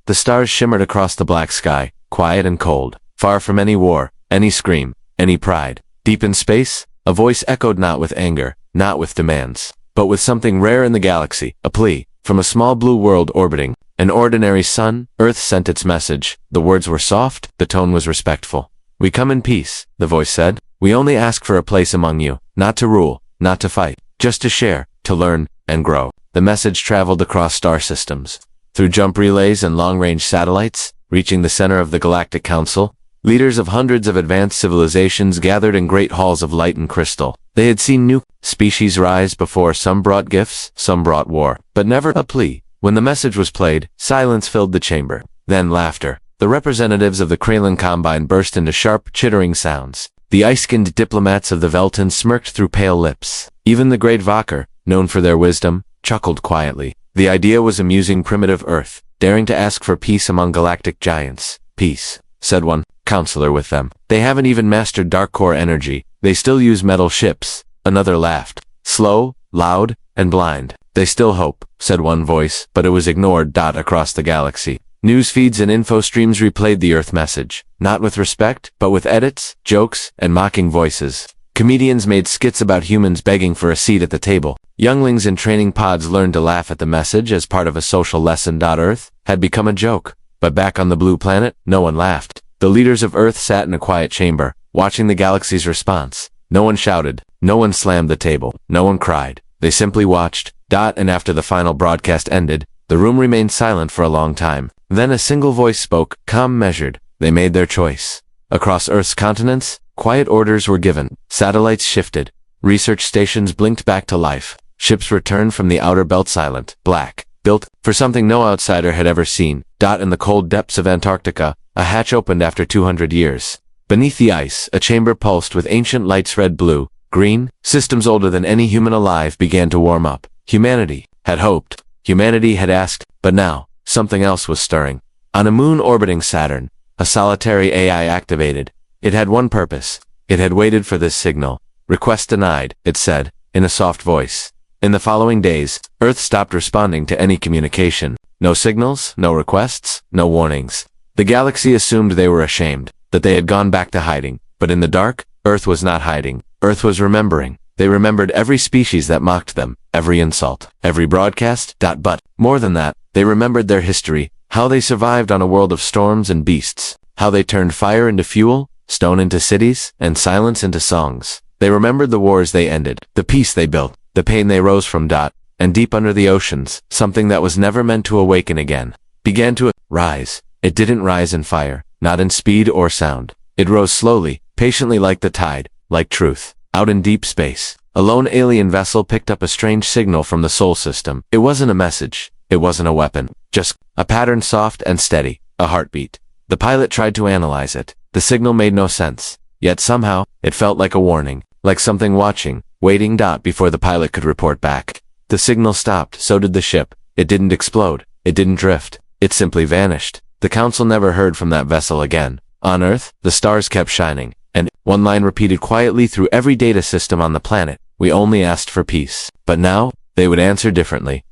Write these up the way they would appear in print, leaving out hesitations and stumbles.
The stars shimmered across the black sky, quiet and cold, far from any war, any scream, any pride. Deep in space, a voice echoed not with anger, not with demands, but with something rare in the galaxy, a plea. From a small blue world orbiting an ordinary sun, Earth sent its message. The words were soft, the tone was respectful. "We come in peace," the voice said. "We only ask for a place among you, not to rule, not to fight, just to share, to learn, and grow." The message traveled across star systems, through jump relays and long-range satellites, reaching the center of the Galactic Council. Leaders of hundreds of advanced civilizations gathered in great halls of light and crystal. They had seen new species rise before. Some brought gifts, some brought war, but never a plea. When the message was played, silence filled the chamber. Then laughter. The representatives of the Kralin Combine burst into sharp, chittering sounds. The ice-skinned diplomats of the Velton smirked through pale lips. Even the great Vakar, known for their wisdom, chuckled quietly. The idea was amusing primitive Earth, daring to ask for peace among galactic giants. "Peace," said one counselor with them. "They haven't even mastered dark core energy. They still use metal ships." Another laughed. "Slow, loud, and blind. They still hope," said one voice, but it was ignored. Across the galaxy, news feeds and info streams replayed the Earth message, not with respect, but with edits, jokes, and mocking voices. Comedians made skits about humans begging for a seat at the table. Younglings in training pods learned to laugh at the message as part of a social lesson. Earth had become a joke, but back on the blue planet, no one laughed. The leaders of Earth sat in a quiet chamber, watching the galaxy's response. No one shouted, no one slammed the table, no one cried. They simply watched. And after the final broadcast ended, the room remained silent for a long time. Then a single voice spoke, calm, measured. They made their choice. Across Earth's continents, quiet orders were given. Satellites shifted. Research stations blinked back to life. Ships returned from the outer belt silent, black, built for something no outsider had ever seen. In the cold depths of Antarctica, a hatch opened after 200 years. Beneath the ice, a chamber pulsed with ancient lights red, blue, green. Systems older than any human alive began to warm up. Humanity had hoped. Humanity had asked, but now, something else was stirring. On a moon orbiting Saturn, a solitary AI activated. It had one purpose. It had waited for this signal. "Request denied," it said, in a soft voice. In the following days, Earth stopped responding to any communication. No signals, no requests, no warnings. The galaxy assumed they were ashamed, that they had gone back to hiding. But in the dark, Earth was not hiding. Earth was remembering. They remembered every species that mocked them, every insult, every broadcast. But, more than that, they remembered their history, how they survived on a world of storms and beasts, how they turned fire into fuel, stone into cities, and silence into songs. They remembered the wars they ended, the peace they built, the pain they rose from. And deep under the oceans, something that was never meant to awaken again began to rise. It didn't rise in fire, not in speed or sound. It rose slowly, patiently, like the tide, like truth. Out in deep space, a lone alien vessel picked up a strange signal from the Sol system. It wasn't a message. It wasn't a weapon. Just a pattern, soft and steady, a heartbeat. The pilot tried to analyze it. The signal made no sense. Yet somehow, it felt like a warning, like something watching, waiting. Before the pilot could report back, the signal stopped. So did the ship. It didn't explode. It didn't drift. It simply vanished. The Council never heard from that vessel again. On Earth, the stars kept shining, and one line repeated quietly through every data system on the planet: "We only asked for peace." But now, they would answer differently.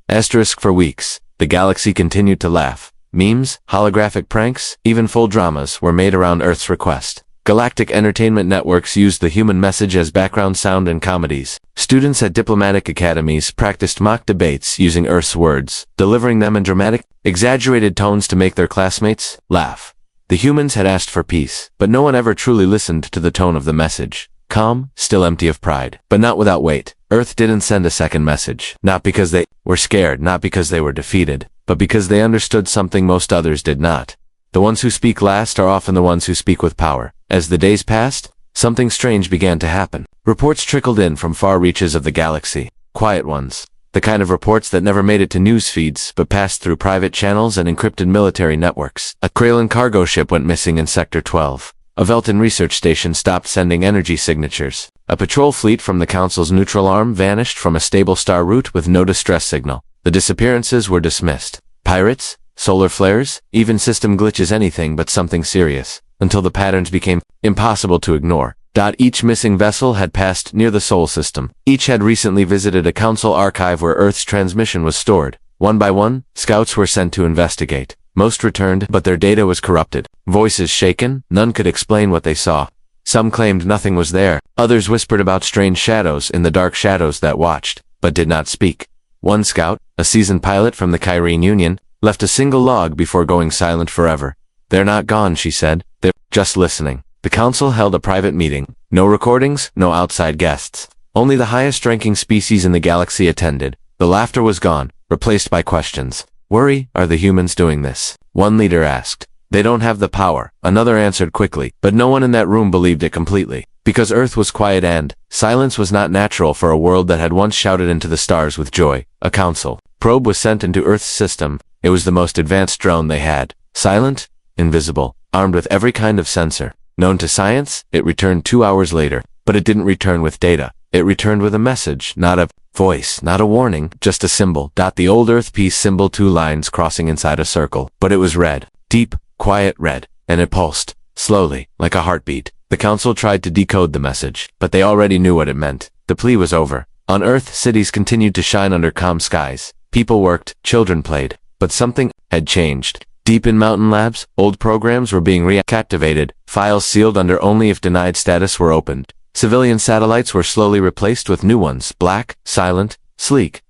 For weeks, the galaxy continued to laugh. Memes, holographic pranks, even full dramas were made around Earth's request. Galactic entertainment networks used the human message as background sound in comedies. Students at diplomatic academies practiced mock debates using Earth's words, delivering them in dramatic, exaggerated tones to make their classmates laugh. The humans had asked for peace, but no one ever truly listened to the tone of the message. Calm, still empty of pride, but not without weight. Earth didn't send a second message, not because they were scared, not because they were defeated, but because they understood something most others did not. The ones who speak last are often the ones who speak with power. As the days passed, something strange began to happen. Reports trickled in from far reaches of the galaxy. Quiet ones. The kind of reports that never made it to news feeds, but passed through private channels and encrypted military networks. A Kralin cargo ship went missing in Sector 12. A Velton research station stopped sending energy signatures. A patrol fleet from the Council's neutral arm vanished from a stable star route with no distress signal. The disappearances were dismissed. Pirates, solar flares, even system glitches, anything but something serious, until the patterns became impossible to ignore. Each missing vessel had passed near the Sol system. Each had recently visited a Council archive where Earth's transmission was stored. One by one, scouts were sent to investigate. Most returned, but their data was corrupted. Voices shaken, none could explain what they saw. Some claimed nothing was there. Others whispered about strange shadows in the dark shadows that watched, but did not speak. One scout, a seasoned pilot from the Kyrene Union, left a single log before going silent forever. "They're not gone," she said. "They're just listening." The council held a private meeting. No recordings, no outside guests. Only the highest-ranking species in the galaxy attended. The laughter was gone, replaced by questions. "Worry, are the humans doing this?" One leader asked. "They don't have the power," another answered quickly, but no one in that room believed it completely. Because Earth was quiet and silence was not natural for a world that had once shouted into the stars with joy. A council probe was sent into Earth's system. It was the most advanced drone they had. Silent, invisible, armed with every kind of sensor known to science. It returned 2 hours later, but it didn't return with data. It returned with a message, not a voice, not a warning, just a symbol. The old Earth peace symbol, 2 lines crossing inside a circle. But it was red. Deep, quiet red. And it pulsed. Slowly, like a heartbeat. The council tried to decode the message, but they already knew what it meant. The plea was over. On Earth, cities continued to shine under calm skies. People worked, children played. But something had changed. Deep in mountain labs, old programs were being reactivated, files sealed under only if denied status were opened. Civilian satellites were slowly replaced with new ones, black, silent, sleek.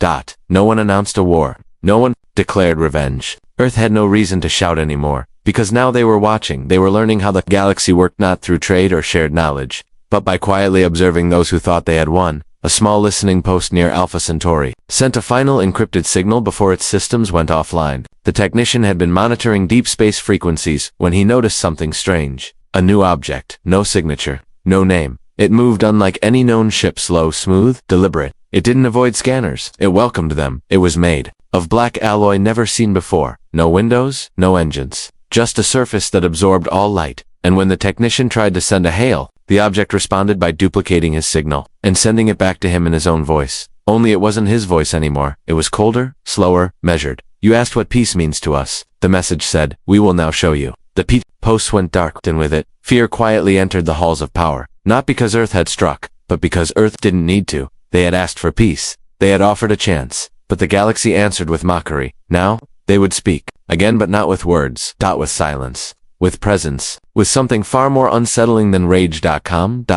No one announced a war. No one declared revenge. Earth had no reason to shout anymore, because now they were watching. They were learning how the galaxy worked, not through trade or shared knowledge, but by quietly observing those who thought they had won. A small listening post near Alpha Centauri sent a final encrypted signal before its systems went offline. The technician had been monitoring deep space frequencies when he noticed something strange. A new object, no signature, no name. It moved unlike any known ship, slow, smooth, deliberate. It didn't avoid scanners. It welcomed them. It was made of black alloy never seen before. No windows, no engines. Just a surface that absorbed all light. And when the technician tried to send a hail, the object responded by duplicating his signal and sending it back to him in his own voice. Only it wasn't his voice anymore. It was colder, slower, measured. "You asked what peace means to us," the message said. "We will now show you." The post went dark, and with it, fear quietly entered the halls of power. Not because Earth had struck, but because Earth didn't need to. They had asked for peace. They had offered a chance. But the galaxy answered with mockery. Now, they would speak. Again, but not with words. With silence. With presence. With something far more unsettling than rage.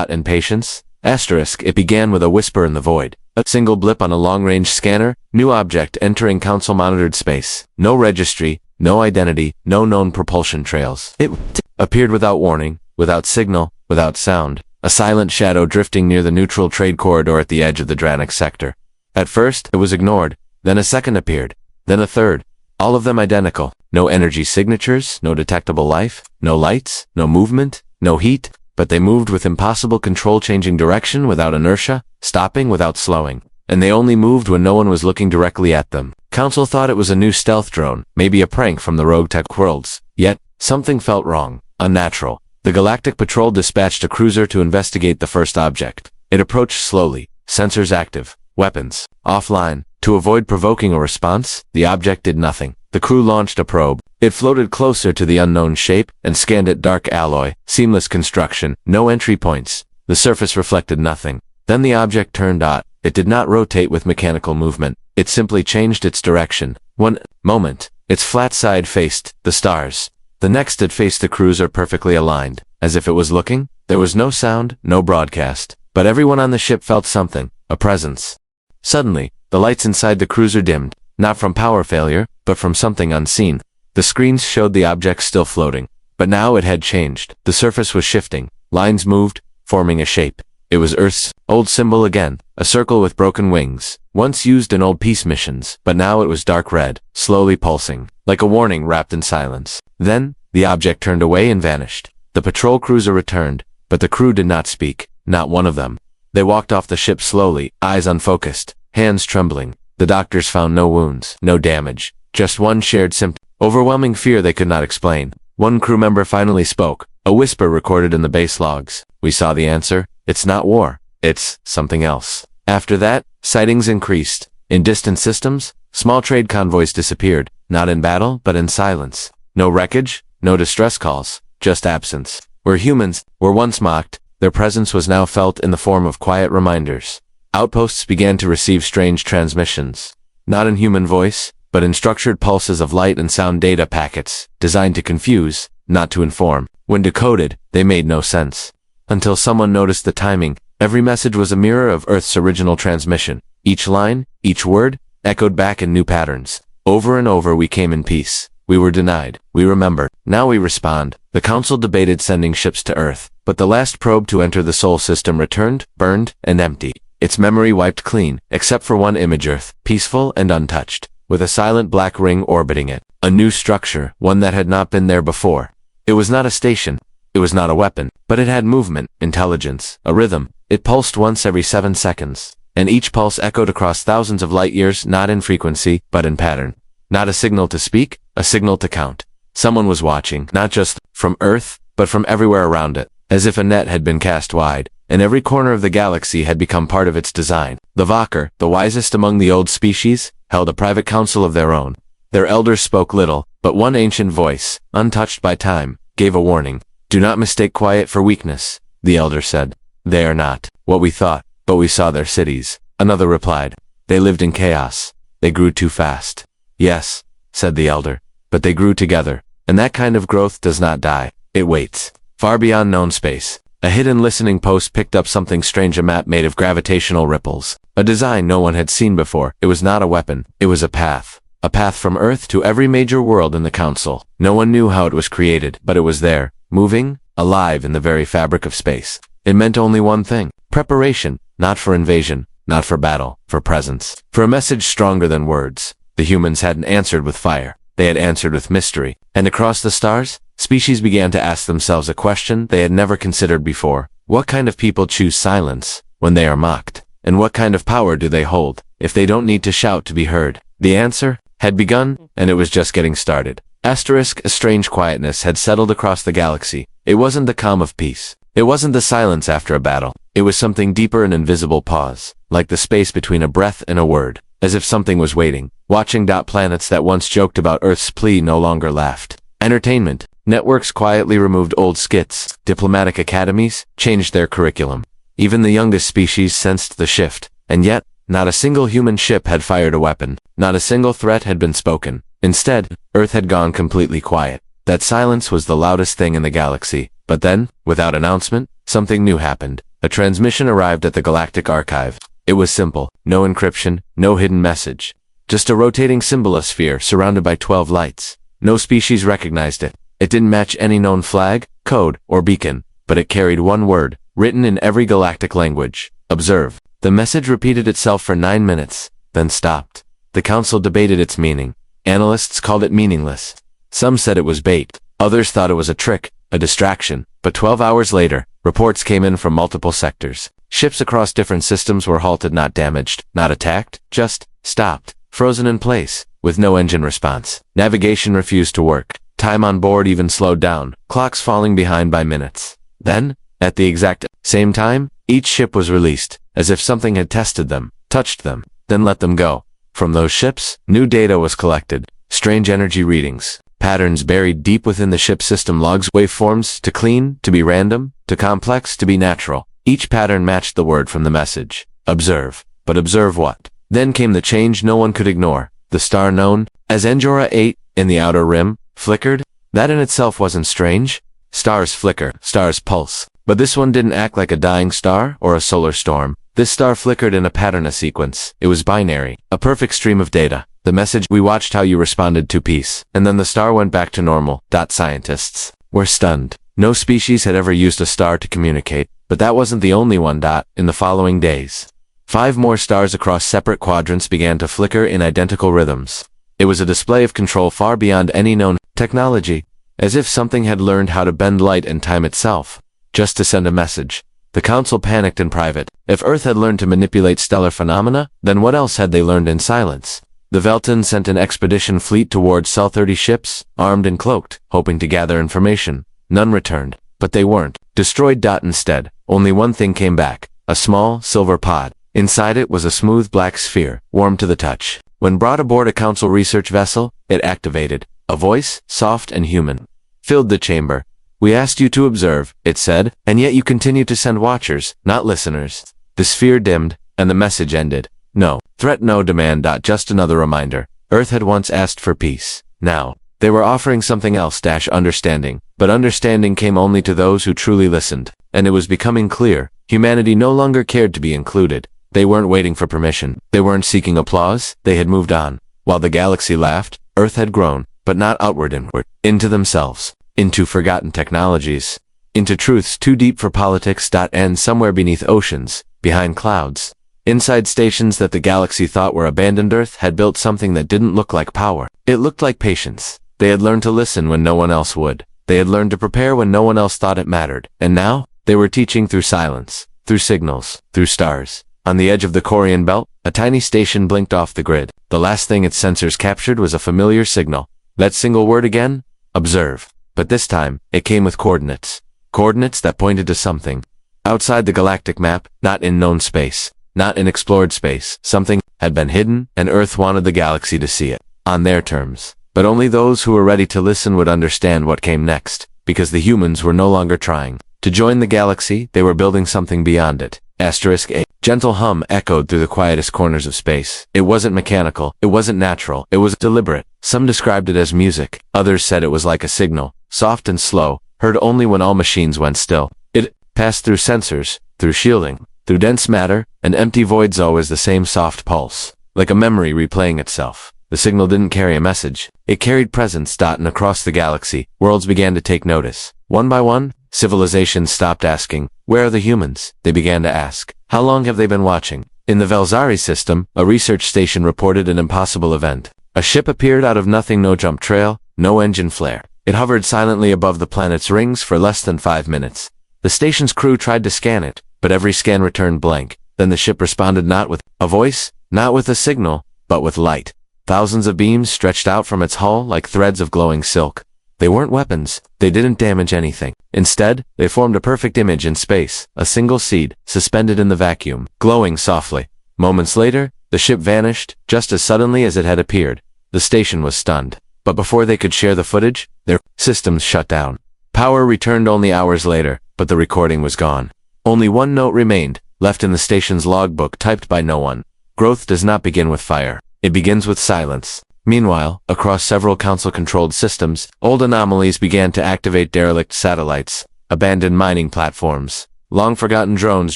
Impatience. Asterisk. It began with a whisper in the void. A single blip on a long-range scanner. New object entering council-monitored space. No registry. No identity. No known propulsion trails. It appeared without warning. Without signal. Without sound. A silent shadow drifting near the neutral trade corridor at the edge of the Dranic sector. At first, it was ignored. Then a second appeared. Then a third. All of them identical. No energy signatures, no detectable life, no lights, no movement, no heat, but they moved with impossible control, changing direction without inertia, stopping without slowing. And they only moved when no one was looking directly at them. Council thought it was a new stealth drone, maybe a prank from the rogue tech worlds. Yet, something felt wrong, unnatural. The Galactic Patrol dispatched a cruiser to investigate the first object. It approached slowly, sensors active, weapons offline. To avoid provoking a response, the object did nothing. The crew launched a probe. It floated closer to the unknown shape and scanned it. Dark alloy, seamless construction, no entry points. The surface reflected nothing. Then the object turned. It did not rotate with mechanical movement. It simply changed its direction. One moment, its flat side faced the stars. The next it faced the cruiser, perfectly aligned. As if it was looking, there was no sound, no broadcast. But everyone on the ship felt something, a presence. Suddenly, the lights inside the cruiser dimmed, not from power failure, but from something unseen. The screens showed the object still floating, but now it had changed. The surface was shifting. Lines moved, forming a shape. It was Earth's old symbol again, a circle with broken wings, once used in old peace missions, but now it was dark red, slowly pulsing, like a warning wrapped in silence. Then, the object turned away and vanished. The patrol cruiser returned, but the crew did not speak, not one of them. They walked off the ship slowly, eyes unfocused, hands trembling. The doctors found no wounds, no damage, just one shared symptom, overwhelming fear they could not explain. One crew member finally spoke, a whisper recorded in the base logs. "We saw the answer. It's not war. It's something else." After that, sightings increased. In distant systems, small trade convoys disappeared, not in battle, but in silence. No wreckage, no distress calls, just absence. Where humans were once mocked, their presence was now felt in the form of quiet reminders. Outposts began to receive strange transmissions. Not in human voice, but in structured pulses of light and sound data packets, designed to confuse, not to inform. When decoded, they made no sense. Until someone noticed the timing, every message was a mirror of Earth's original transmission. Each line, each word, echoed back in new patterns. Over and over we came in peace. We were denied. We remembered. Now we respond. The Council debated sending ships to Earth, but the last probe to enter the Sol system returned, burned, and empty. Its memory wiped clean, except for one image: Earth, peaceful and untouched, with a silent black ring orbiting it. A new structure, one that had not been there before. It was not a station. It was not a weapon, but it had movement, intelligence, a rhythm. It pulsed once every 7 seconds, and each pulse echoed across thousands of light years, not in frequency, but in pattern. Not a signal to speak, a signal to count. Someone was watching, not just from Earth, but from everywhere around it, as if a net had been cast wide, and every corner of the galaxy had become part of its design. The Valkyr, the wisest among the old species, held a private council of their own. Their elders spoke little, but one ancient voice, untouched by time, gave a warning. "Do not mistake quiet for weakness," the elder said. "They are not what we thought, but we saw their cities." Another replied. "They lived in chaos. They grew too fast." "Yes," said the elder, "but they grew together, and that kind of growth does not die. It waits." Far beyond known space, a hidden listening post picked up something strange: a map made of gravitational ripples. A design no one had seen before. It was not a weapon. It was a path. A path from Earth to every major world in the Council. No one knew how it was created, but it was there, moving, alive in the very fabric of space. It meant only one thing: preparation, not for invasion, not for battle, for presence, for a message stronger than words. The humans hadn't answered with fire. They had answered with mystery. And across the stars, species began to ask themselves a question they had never considered before. What kind of people choose silence when they are mocked? And what kind of power do they hold if they don't need to shout to be heard? The answer had begun, and it was just getting started. A strange quietness had settled across the galaxy. It wasn't the calm of peace. It wasn't the silence after a battle. It was something deeper: an invisible pause, like the space between a breath and a word, as if something was waiting, watching. Planets that once joked about Earth's Plea no longer laughed. Entertainment networks quietly removed old skits. Diplomatic academies changed their curriculum. Even the youngest species sensed the shift, and yet, not a single human ship had fired a weapon. Not a single threat had been spoken. Instead, Earth had gone completely quiet. That silence was the loudest thing in the galaxy. But then, without announcement, something new happened. A transmission arrived at the Galactic Archive. It was simple: no encryption, no hidden message. Just a rotating symbolosphere surrounded by 12 lights. No species recognized it. It didn't match any known flag, code, or beacon, but it carried one word, written in every galactic language: observe. The message repeated itself for 9 minutes, then stopped. The Council debated its meaning. Analysts called it meaningless. Some said it was bait. Others thought it was a trick, a distraction. But 12 hours later, reports came in from multiple sectors. Ships across different systems were halted, not damaged, not attacked, just stopped, frozen in place, with no engine response. Navigation refused to work. Time on board even slowed down, clocks falling behind by minutes. Then, at the exact same time, each ship was released, as if something had tested them, touched them, then let them go. From those ships, new data was collected. Strange energy readings, patterns buried deep within the ship system logs, waveforms, to clean, to be random, to complex, to be natural. Each pattern matched the word from the message: observe. But observe what? Then came the change no one could ignore. The star known as Endora 8 in the outer rim flickered. That in itself wasn't strange. Stars flicker, stars pulse. But this one didn't act like a dying star or a solar storm. This star flickered in a pattern, a sequence. It was binary, a perfect stream of data. The message: we watched how you responded to peace. And then the star went back to normal. Scientists were stunned. No species had ever used a star to communicate, but that wasn't the only one. In the following days, 5 more stars across separate quadrants began to flicker in identical rhythms. It was a display of control far beyond any known technology, as if something had learned how to bend light and time itself, just to send a message. The Council panicked in private. If Earth had learned to manipulate stellar phenomena, then what else had they learned in silence? The Velton sent an expedition fleet towards Cell 30 ships, armed and cloaked, hoping to gather information. None returned, but they weren't destroyed. Instead, only one thing came back: a small, silver pod. Inside it was a smooth black sphere, warm to the touch. When brought aboard a Council research vessel, it activated. A voice, soft and human, filled the chamber. "We asked you to observe," it said, "and yet you continue to send watchers, not listeners." The sphere dimmed, and the message ended. No threat, no demand. Just another reminder. Earth had once asked for peace. Now, they were offering something else, understanding. But understanding came only to those who truly listened. And it was becoming clear, humanity no longer cared to be included. They weren't waiting for permission. They weren't seeking applause. They had moved on. While the galaxy laughed, Earth had grown, but not inward, into themselves, into forgotten technologies, into truths too deep for politics. And somewhere beneath oceans, behind clouds, inside stations that the galaxy thought were abandoned, Earth had built something that didn't look like power. It looked like patience. They had learned to listen when no one else would. They had learned to prepare when no one else thought it mattered. And now, they were teaching through silence, through signals, through stars. On the edge of the Corian belt, a tiny station blinked off the grid. The last thing its sensors captured was a familiar signal. That single word again? Observe. But this time, it came with coordinates. Coordinates that pointed to something. Outside the galactic map, not in known space, not in explored space. Something had been hidden, and Earth wanted the galaxy to see it. On their terms. But only those who were ready to listen would understand what came next, because the humans were no longer trying to join the galaxy. They were building something beyond it. A gentle hum echoed through the quietest corners of space. It wasn't mechanical, it wasn't natural, it was deliberate. Some described it as music, others said it was like a signal, soft and slow, heard only when all machines went still. It passed through sensors, through shielding, through dense matter, and empty voids, always the same soft pulse, like a memory replaying itself. The signal didn't carry a message. It carried presence. And across the galaxy, worlds began to take notice. One by one, civilizations stopped asking, "Where are the humans?" They began to ask, "How long have they been watching?" In the Velzari system, a research station reported an impossible event. A ship appeared out of nothing, no jump trail, no engine flare. It hovered silently above the planet's rings for less than 5 minutes. The station's crew tried to scan it, but every scan returned blank. Then the ship responded, not with a voice, not with a signal, but with light. Thousands of beams stretched out from its hull like threads of glowing silk. They weren't weapons. They didn't damage anything. Instead, they formed a perfect image in space, a single seed, suspended in the vacuum, glowing softly. Moments later, the ship vanished, just as suddenly as it had appeared. The station was stunned. But before they could share the footage, their systems shut down. Power returned only hours later, but the recording was gone. Only one note remained, left in the station's logbook, typed by no one. Growth does not begin with fire. It begins with silence. Meanwhile, across several council-controlled systems, old anomalies began to activate: derelict satellites, abandoned mining platforms, long-forgotten drones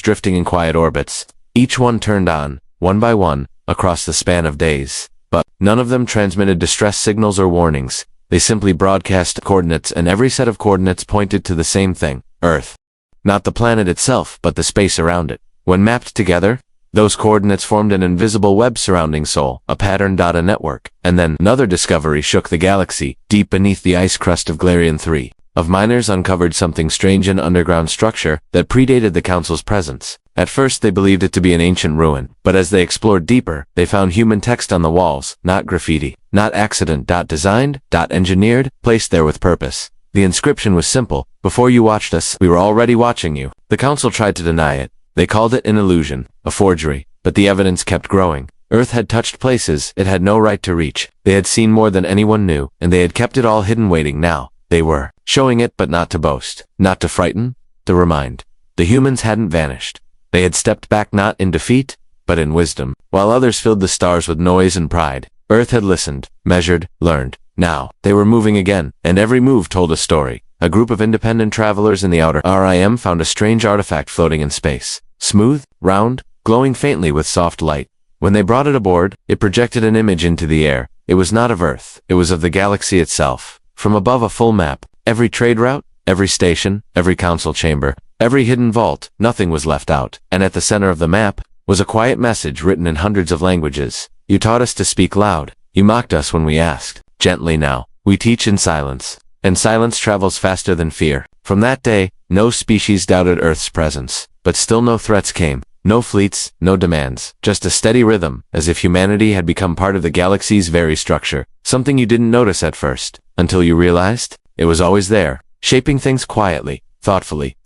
drifting in quiet orbits. Each one turned on, one by one, across the span of days. But none of them transmitted distress signals or warnings. They simply broadcast coordinates, and every set of coordinates pointed to the same thing: Earth. Not the planet itself, but the space around it. When mapped together, those coordinates formed an invisible web surrounding Sol, a pattern. A network. And then another discovery shook the galaxy. Deep beneath the ice crust of Glarian 3, of miners uncovered something strange, an underground structure that predated the Council's presence. At first they believed it to be an ancient ruin, but as they explored deeper, they found human text on the walls, not graffiti, not accident. Designed, engineered, placed there with purpose. The inscription was simple: "Before you watched us, we were already watching you." The Council tried to deny it. They called it an illusion, a forgery, but the evidence kept growing. Earth had touched places it had no right to reach. They had seen more than anyone knew, and they had kept it all hidden, waiting. Now, they were showing it, but not to boast, not to frighten, to remind. The humans hadn't vanished. They had stepped back, not in defeat, but in wisdom. While others filled the stars with noise and pride, Earth had listened, measured, learned. Now, they were moving again, and every move told a story. A group of independent travelers in the outer rim found a strange artifact floating in space. Smooth, round, glowing faintly with soft light. When they brought it aboard, it projected an image into the air. It was not of Earth, it was of the galaxy itself. From above, a full map. Every trade route, every station, every council chamber, every hidden vault, nothing was left out. And at the center of the map was a quiet message written in hundreds of languages. "You taught us to speak loud. You mocked us when we asked. Gently now. We teach in silence. And silence travels faster than fear." From that day, no species doubted Earth's presence. But still no threats came. No fleets, no demands. Just a steady rhythm, as if humanity had become part of the galaxy's very structure. Something you didn't notice at first, until you realized it was always there, shaping things quietly, thoughtfully.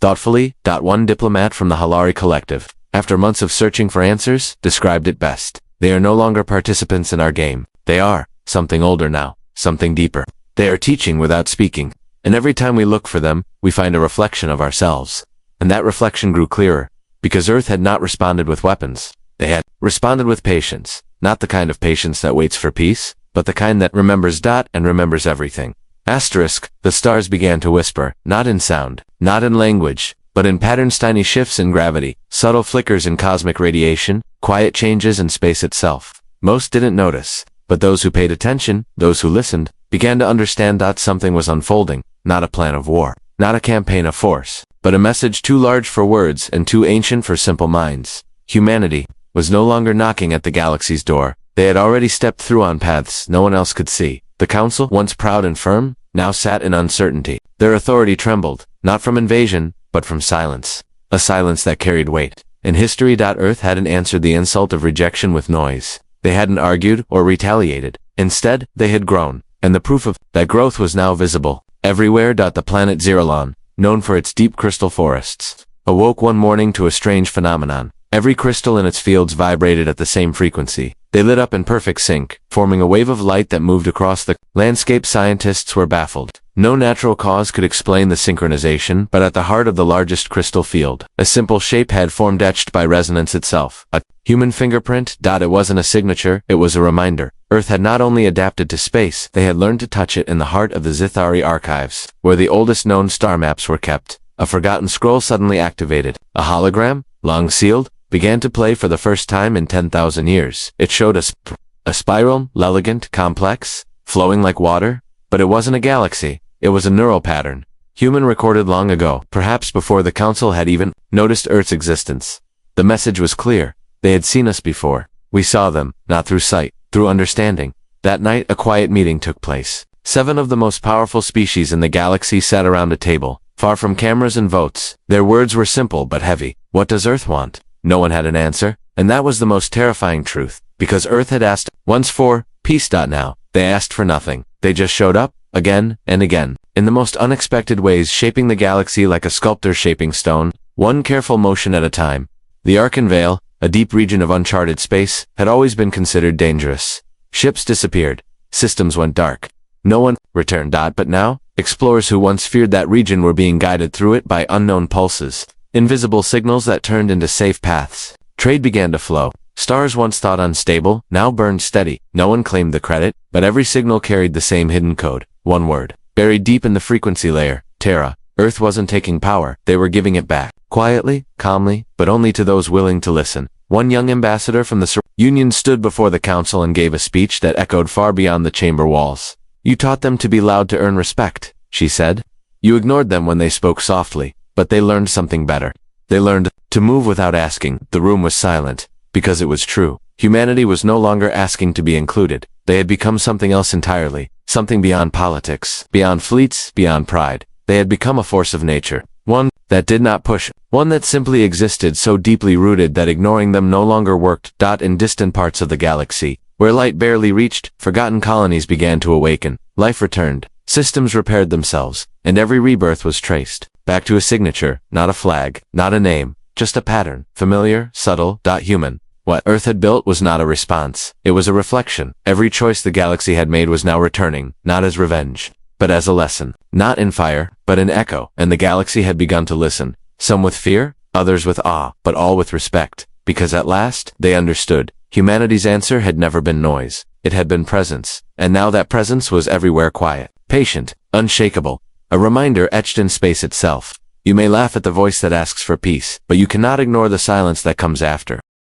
One diplomat from the Halari Collective, after months of searching for answers, described it best. "They are no longer participants in our game. They are something older now, something deeper. They are teaching without speaking. And every time we look for them, we find a reflection of ourselves." And that reflection grew clearer, because Earth had not responded with weapons. They had responded with patience, not the kind of patience that waits for peace, but the kind that remembers and remembers everything. Asterisk, the stars began to whisper, not in sound, not in language, but in patterns, tiny shifts in gravity, subtle flickers in cosmic radiation, quiet changes in space itself. Most didn't notice, but those who paid attention, those who listened, began to understand that something was unfolding, not a plan of war, not a campaign of force, but a message too large for words and too ancient for simple minds. Humanity was no longer knocking at the galaxy's door. They had already stepped through on paths no one else could see. The council, once proud and firm, now sat in uncertainty. Their authority trembled, not from invasion, but from silence. A silence that carried weight. In history, Earth hadn't answered the insult of rejection with noise. They hadn't argued or retaliated. Instead, they had grown, and the proof of that growth was now visible. Everywhere. The planet Zeralon, known for its deep crystal forests, awoke one morning to a strange phenomenon. Every crystal in its fields vibrated at the same frequency. They lit up in perfect sync, forming a wave of light that moved across the landscape. Scientists were baffled. No natural cause could explain the synchronization, but at the heart of the largest crystal field, a simple shape had formed, etched by resonance itself. A human fingerprint. It wasn't a signature, it was a reminder. Earth had not only adapted to space, they had learned to touch it in the heart of the Zithari archives, where the oldest known star maps were kept. A forgotten scroll suddenly activated. A hologram, long sealed, began to play for the first time in 10,000 years. It showed a spiral, elegant, complex, flowing like water, but it wasn't a galaxy. It was a neural pattern, human, recorded long ago, perhaps before the council had even noticed Earth's existence. The message was clear. They had seen us before. We saw them, not through sight, through understanding. That night, a quiet meeting took place. 7 of the most powerful species in the galaxy sat around a table, far from cameras and votes. Their words were simple but heavy. What does Earth want? No one had an answer, and that was the most terrifying truth, because Earth had asked once for peace. Now, they asked for nothing. They just showed up, again and again, in the most unexpected ways, shaping the galaxy like a sculptor shaping stone, one careful motion at a time. The Arkan Vale, a deep region of uncharted space, had always been considered dangerous. Ships disappeared. Systems went dark. No one returned. But now, explorers who once feared that region were being guided through it by unknown pulses, invisible signals that turned into safe paths. Trade began to flow. Stars once thought unstable, now burned steady. No one claimed the credit, but every signal carried the same hidden code. One word, buried deep in the frequency layer: Terra. Earth wasn't taking power, they were giving it back. Quietly, calmly, but only to those willing to listen. One young ambassador from the Union stood before the council and gave a speech that echoed far beyond the chamber walls. You taught them to be loud to earn respect, she said. You ignored them when they spoke softly, but they learned something better. They learned to move without asking. The room was silent, because it was true. Humanity was no longer asking to be included. They had become something else entirely, something beyond politics, beyond fleets, beyond pride. They had become a force of nature, one that did not push, one that simply existed, so deeply rooted that ignoring them no longer worked. In distant parts of the galaxy, where light barely reached, forgotten colonies began to awaken. Life returned, systems repaired themselves, and every rebirth was traced back to a signature, not a flag, not a name, just a pattern, familiar, subtle, human. What Earth had built was not a response, it was a reflection. Every choice the galaxy had made was now returning, not as revenge, but as a lesson. Not in fire, but in echo. And the galaxy had begun to listen, some with fear, others with awe, but all with respect, because at last, they understood. Humanity's answer had never been noise, it had been presence, and now that presence was everywhere, quiet, patient, unshakable, a reminder etched in space itself. You may laugh at the voice that asks for peace, but you cannot ignore the silence that comes after.